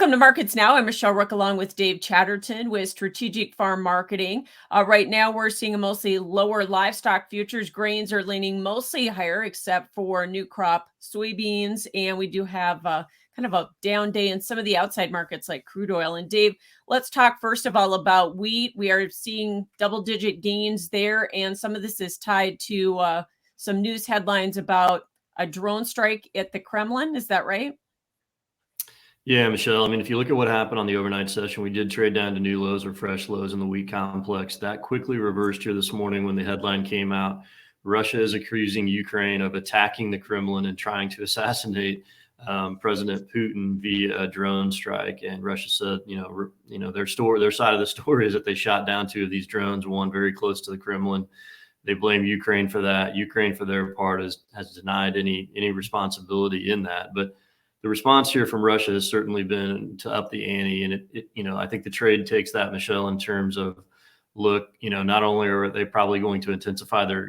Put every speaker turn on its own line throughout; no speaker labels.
Welcome to Markets Now. I'm Michelle Rook along with Dave Chatterton with Strategic Farm Marketing. Right now, we're seeing a mostly lower livestock futures. Grains are leaning mostly higher, except for new crop soybeans. And we do have kind of a down day in some of the outside markets like crude oil. And Dave, let's talk first of all about wheat. We are seeing double-digit gains there. And some of this is tied to some news headlines about a drone strike at the Kremlin. Is that right?
Yeah, Michelle. I mean, if you look at what happened on the overnight session, we did trade down to new lows or fresh lows in the wheat complex. That quickly reversed here this morning when the headline came out. Russia is accusing Ukraine of attacking the Kremlin and trying to assassinate President Putin via a drone strike. And Russia said, their side of the story is that they shot down two of these drones, one very close to the Kremlin. They blame Ukraine for that. Ukraine, for their part, has denied any responsibility in that. But the response here from Russia has certainly been to up the ante. And I think the trade takes that, Michelle, in terms of, look, not only are they probably going to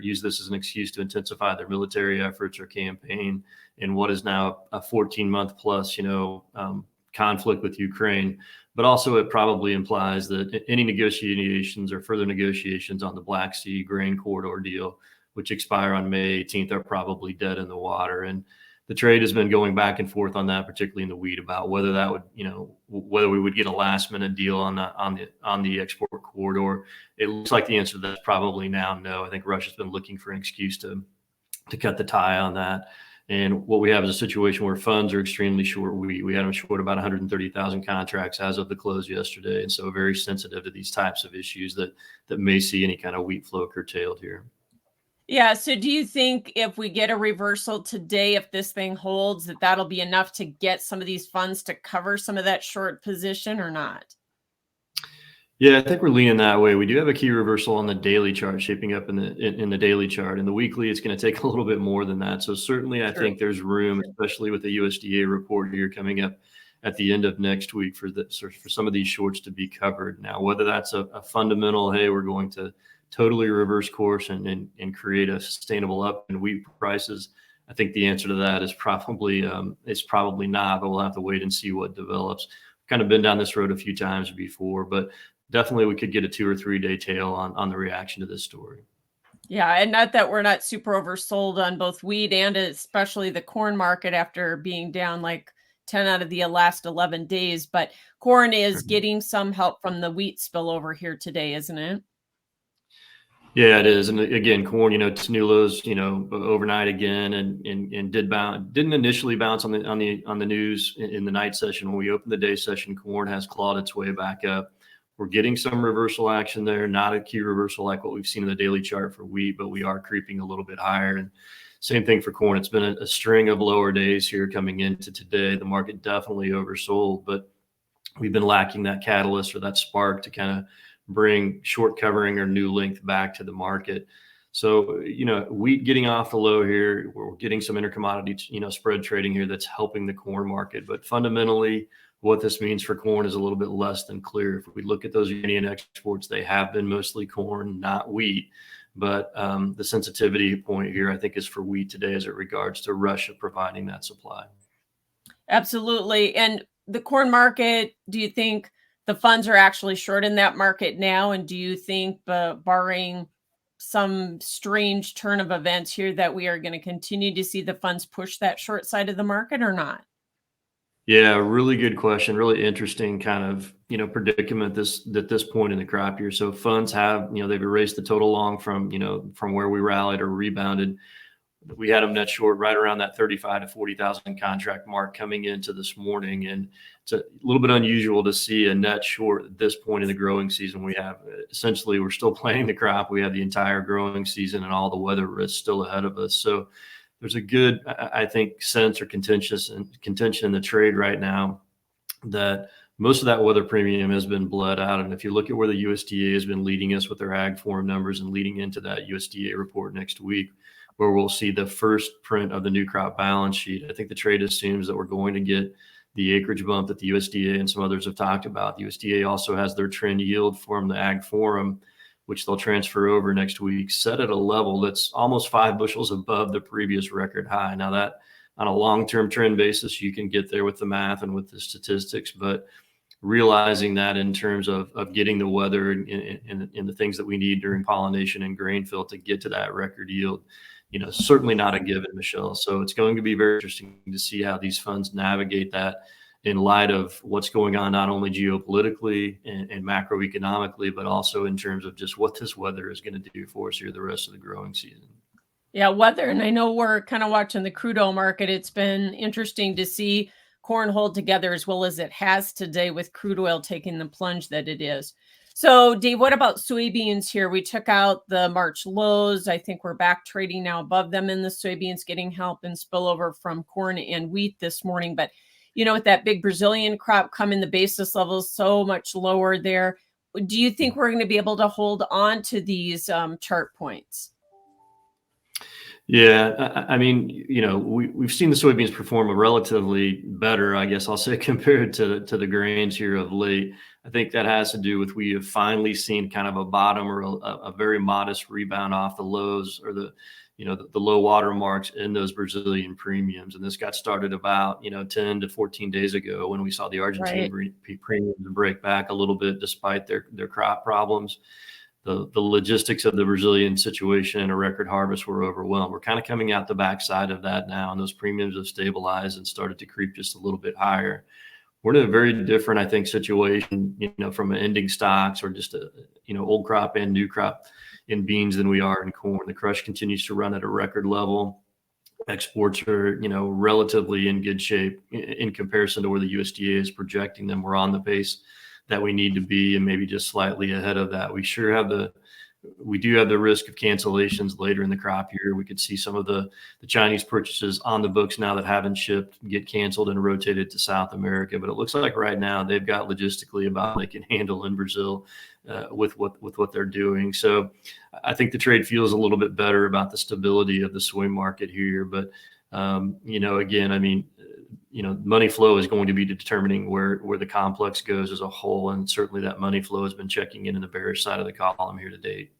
use this as an excuse to intensify their military efforts or campaign in what is now a 14-month plus, conflict with Ukraine, but also it probably implies that any negotiations or further negotiations on the Black Sea grain corridor deal, which expire on May 18th, are probably dead in the water. And the trade has been going back and forth on that, particularly in the wheat, about whether that would, whether we would get a last minute deal on the export corridor. It looks like the answer to that is probably now no. I think Russia's been looking for an excuse to cut the tie on that. And what we have is a situation where funds are extremely short. We had them short about 130,000 contracts as of the close yesterday, and so very sensitive to these types of issues that may see any kind of wheat flow curtailed here.
Yeah. So do you think if we get a reversal today, if this thing holds, that'll be enough to get some of these funds to cover some of that short position or not?
Yeah, I think we're leaning that way. We do have a key reversal on the daily chart shaping up in the daily chart. In the weekly, it's going to take a little bit more than that. So certainly I think there's room, especially with the USDA report here coming up at the end of next week, for some of these shorts to be covered. Now, whether that's a fundamental, hey, we're going to totally reverse course and create a sustainable up in wheat prices, I think the answer to that is probably not, but we'll have to wait and see what develops. Kind of been down this road a few times before, but definitely we could get a 2 or 3 day tail on the reaction to this story.
Yeah, and not that we're not super oversold on both wheat and especially the corn market after being down like 10 out of the last 11 days, but corn is getting some help from the wheat spillover here today, isn't it?
Yeah, it is. And again, corn, it's new lows, overnight again, and didn't initially bounce on the news in the night session. When we opened the day session, corn has clawed its way back up. We're getting some reversal action there, not a key reversal like what we've seen in the daily chart for wheat, but we are creeping a little bit higher. And same thing for corn. It's been a string of lower days here coming into today. The market definitely oversold, but we've been lacking that catalyst or that spark to kind of bring short covering or new length back to the market. So, wheat getting off the low here, we're getting some intercommodity, spread trading here that's helping the corn market. But fundamentally, what this means for corn is a little bit less than clear. If we look at those Union exports, they have been mostly corn, not wheat. But the sensitivity point here, I think, is for wheat today as it regards to Russia providing that supply.
Absolutely. And the corn market, do you think the funds are actually short in that market now? And do you think, barring some strange turn of events here, that we are going to continue to see the funds push that short side of the market or not?
Yeah, really good question. Really interesting kind of, predicament at this point in the crop year. So funds have, they've erased the total long from where we rallied or rebounded. We had them net short right around that 35 to 40,000 contract mark coming into this morning. And it's a little bit unusual to see a net short at this point in the growing season. We're still planting the crop. We have the entire growing season and all the weather risks still ahead of us. So there's a good, I think, sense or contention in the trade right now that most of that weather premium has been bled out. And if you look at where the USDA has been leading us with their ag forum numbers and leading into that USDA report next week, where we'll see the first print of the new crop balance sheet, I think the trade assumes that we're going to get the acreage bump that the USDA and some others have talked about. The USDA also has their trend yield from the ag forum, which they'll transfer over next week, set at a level that's almost 5 bushels above the previous record high. Now on a long-term trend basis, you can get there with the math and with the statistics, but realizing that in terms of getting the weather and the things that we need during pollination and grain fill to get to that record yield, certainly not a given, Michelle. So it's going to be very interesting to see how these funds navigate that in light of what's going on, not only geopolitically and macroeconomically, but also in terms of just what this weather is going to do for us here the rest of the growing season.
Yeah, weather. And I know we're kind of watching the crude oil market. It's been interesting to see corn hold together as well as it has today, with crude oil taking the plunge that it is. So, Dave, what about soybeans here? We took out the March lows. I think we're back trading now above them in the soybeans, getting help and spillover from corn and wheat this morning. But, with that big Brazilian crop coming, the basis levels so much lower there. Do you think we're going to be able to hold on to these chart points?
Yeah, I mean, we've seen the soybeans perform relatively better, I guess I'll say, compared to the grains here of late. I think that has to do with we have finally seen kind of a bottom or a very modest rebound off the lows, or the low water marks in those Brazilian premiums. And this got started about 10 to 14 days ago, when we saw the Argentine premiums break back a little bit despite their crop problems. The logistics of the Brazilian situation and a record harvest were overwhelmed. We're kind of coming out the backside of that now, and those premiums have stabilized and started to creep just a little bit higher. We're in a very different, I think, situation, from an ending stocks or just old crop and new crop in beans than we are in corn. The crush continues to run at a record level. Exports are, relatively in good shape in comparison to where the USDA is projecting them. We're on the pace that we need to be, and maybe just slightly ahead of that. We do have the risk of cancellations later in the crop year. We could see some of the Chinese purchases on the books now that haven't shipped get canceled and rotated to South America. But it looks like right now they've got logistically about they can handle in Brazil with what they're doing. So I think the trade feels a little bit better about the stability of the soy market here. But again, I mean, money flow is going to be determining where the complex goes as a whole. And certainly that money flow has been checking in the bearish side of the column here to date.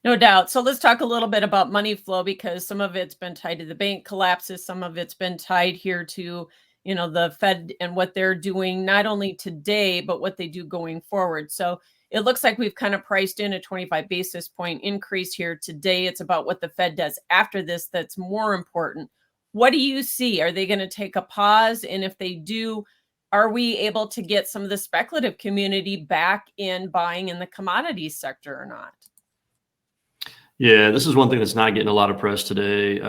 No doubt. So let's talk a little bit about money flow, because some of it's been tied to the bank collapses. Some of it's been tied here to, the Fed and what they're doing, not only today, but what they do going forward. So it looks like we've kind of priced in a 25 basis point increase here today. It's about what the Fed does after this that's more important. What do you see? Are they going to take a pause? And if they do, are we able to get some of the speculative community back in buying in the commodities sector or not?
Yeah, this is one thing that's not getting a lot of press today,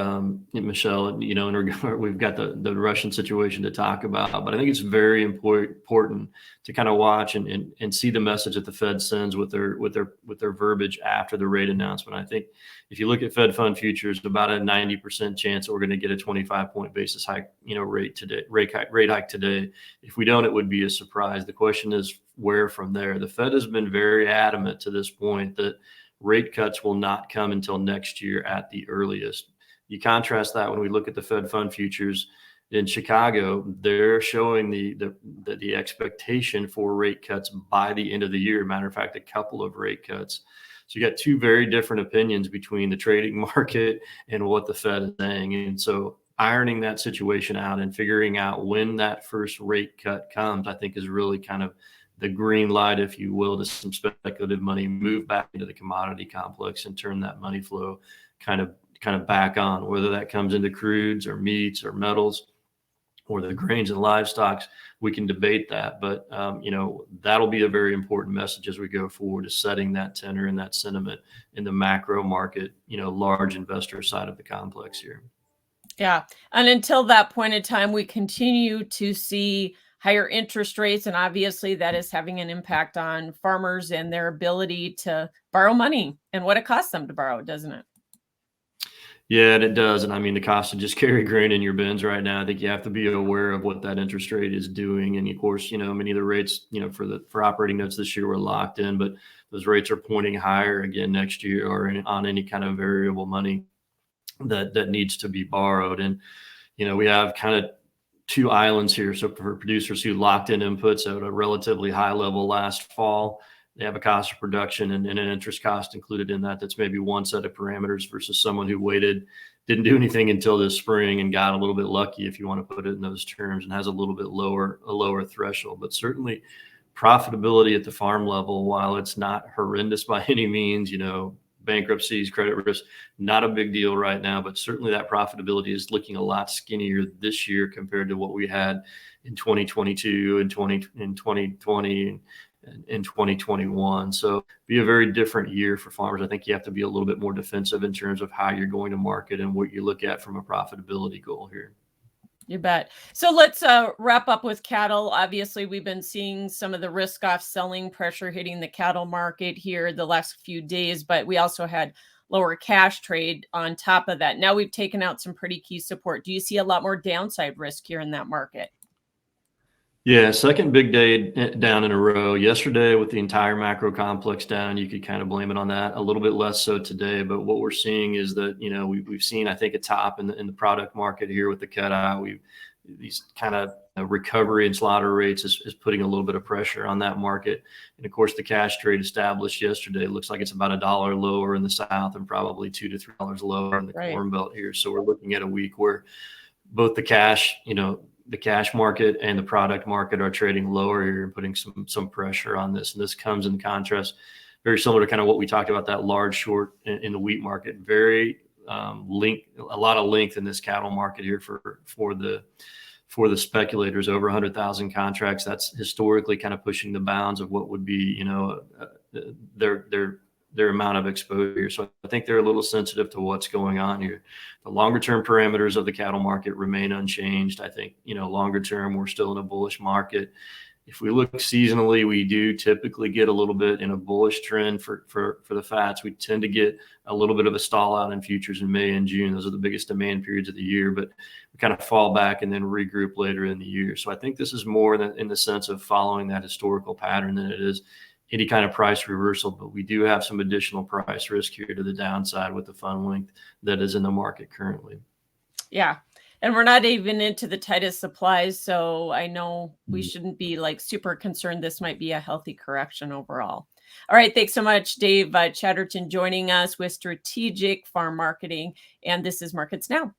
Michelle. In regard, we've got the Russian situation to talk about, but I think it's very important to kind of watch and see the message that the Fed sends with their verbiage after the rate announcement. I think if you look at Fed fund futures, about a 90% chance that we're going to get a 25-point basis hike, rate hike today. If we don't, it would be a surprise. The question is where from there. The Fed has been very adamant to this point that rate cuts will not come until next year at the earliest. You contrast that when we look at the Fed fund futures in Chicago, they're showing the expectation for rate cuts by the end of the year. Matter of fact, a couple of rate cuts. So you got two very different opinions between the trading market and what the Fed is saying. And so ironing that situation out and figuring out when that first rate cut comes, I think is really kind of the green light, if you will, to some speculative money move back into the commodity complex and turn that money flow kind of back on, whether that comes into crudes or meats or metals or the grains and livestock. We can debate that, but that'll be a very important message as we go forward, to setting that tenor and that sentiment in the macro market, large investor side of the complex here.
Yeah. And until that point in time, we continue to see higher interest rates. And obviously that is having an impact on farmers and their ability to borrow money and what it costs them to borrow, doesn't it?
Yeah, and it does. And I mean, the cost to just carry grain in your bins right now, I think you have to be aware of what that interest rate is doing. And of course, many of the rates, for operating notes this year were locked in, but those rates are pointing higher again next year, or on any kind of variable money that needs to be borrowed. And, we have kind of two islands here. So for producers who locked in inputs at a relatively high level last fall, they have a cost of production and an interest cost included in that. That's maybe one set of parameters versus someone who waited didn't do anything until this spring and got a little bit lucky, if you want to put it in those terms, and has a little bit lower threshold. But certainly profitability at the farm level, while it's not horrendous by any means, bankruptcies, credit risk, not a big deal right now, but certainly that profitability is looking a lot skinnier this year compared to what we had in 2022 and 2020 and in 2021. So be a very different year for farmers. I think you have to be a little bit more defensive in terms of how you're going to market and what you look at from a profitability goal here.
You bet. So let's wrap up with cattle. Obviously, we've been seeing some of the risk-off selling pressure hitting the cattle market here the last few days, but we also had lower cash trade on top of that. Now we've taken out some pretty key support. Do you see a lot more downside risk here in that market?
Yeah, second big day down in a row. Yesterday, with the entire macro complex down, you could kind of blame it on that. A little bit less so today, but what we're seeing is that we've seen, I think, a top in the product market here with the cutout. These kind of recovery and slaughter rates is putting a little bit of pressure on that market. And of course, the cash trade established yesterday looks like it's about $1 lower in the South and probably $2 to $3 lower in the Corn Belt here. So we're looking at a week where both the cash market and the product market are trading lower here and putting some pressure on this. And this comes in contrast, very similar to kind of what we talked about, that large short in the wheat market. Very a lot of length in this cattle market here for the speculators, over 100,000 contracts. That's historically kind of pushing the bounds of what would be, their amount of exposure. So I think they're a little sensitive to what's going on here. The longer term parameters of the cattle market remain unchanged. I think, longer term, we're still in a bullish market. If we look seasonally, we do typically get a little bit in a bullish trend for the fats. We tend to get a little bit of a stall out in futures in May and June. Those are the biggest demand periods of the year, but we kind of fall back and then regroup later in the year. So I think this is more in the sense of following that historical pattern than it is any kind of price reversal. But we do have some additional price risk here to the downside with the fund length that is in the market currently.
Yeah. And we're not even into the tightest supplies. So I know we shouldn't be super concerned. This might be a healthy correction overall. All right. Thanks so much, Dave Chatterton, joining us with Strategic Farm Marketing. And this is Markets Now.